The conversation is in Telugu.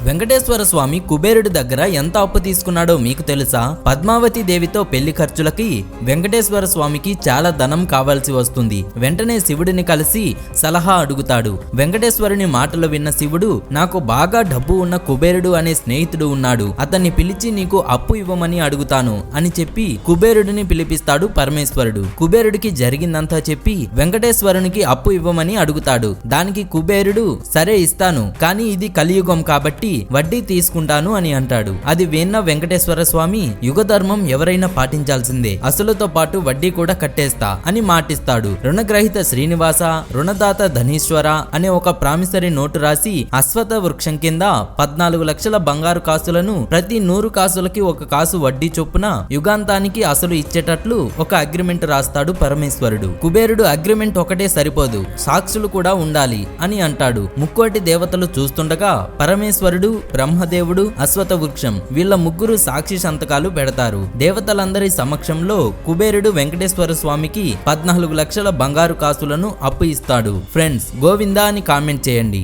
వెంకటేశ్వర స్వామి కుబేరుడి దగ్గర ఎంత అప్పు తీసుకున్నాడో మీకు తెలుసా? పద్మావతి దేవితో పెళ్లి ఖర్చులకి వెంకటేశ్వర స్వామికి చాలా ధనం కావాల్సి వస్తుంది. వెంటనే శివుడిని కలిసి సలహా అడుగుతాడు. వెంకటేశ్వరుని మాటలు విన్న శివుడు, నాకు బాగా డబ్బు ఉన్న కుబేరుడు అనే స్నేహితుడు ఉన్నాడు, అతన్ని పిలిచి నీకు అప్పు ఇవ్వమని అడుగుతాను అని చెప్పి కుబేరుడిని పిలిపిస్తాడు పరమేశ్వరుడు. కుబేరుడికి జరిగిందంతా చెప్పి వెంకటేశ్వరునికి అప్పు ఇవ్వమని అడుగుతాడు. దానికి కుబేరుడు, సరే ఇస్తాను, కానీ ఇది కలియుగం కాబట్టి వడ్డీ తీసుకుంటాను అని అంటాడు. అది విన్న వెంకటేశ్వర స్వామి, యుగధర్మం ఎవరైనా పాటించాల్సిందే, అసలుతో పాటు వడ్డీ కూడా కట్టేస్తా అని మాటిస్తాడు. రుణగ్రహీత శ్రీనివాస, రుణదాత ధనీశ్వర అనే ఒక ప్రామిసరీ నోటు రాసి అశ్వత్థ వృక్షం కింద 14 లక్షల బంగారు కాసులను ప్రతి 100 కాసులకి 1 కాసు వడ్డీ చొప్పున యుగాంతానికి అసలు ఇచ్చేటట్లు ఒక అగ్రిమెంట్ రాస్తాడు పరమేశ్వరుడు. కుబేరుడు, అగ్రిమెంట్ ఒకటే సరిపోదు, సాక్షులు కూడా ఉండాలి అని అంటాడు. ముక్కోటి దేవతలు చూస్తుండగా పరమేశ్వరుడు, బ్రహ్మదేవుడు, అశ్వత్థ వృక్షం వీళ్ళ ముగ్గురు సాక్షి సంతకాలు పెడతారు. దేవతలందరి సమక్షంలో కుబేరుడు వెంకటేశ్వర స్వామికి 14 లక్షల బంగారు కాసులను అప్పు ఇస్తాడు. ఫ్రెండ్స్, గోవిందా అని కామెంట్ చేయండి.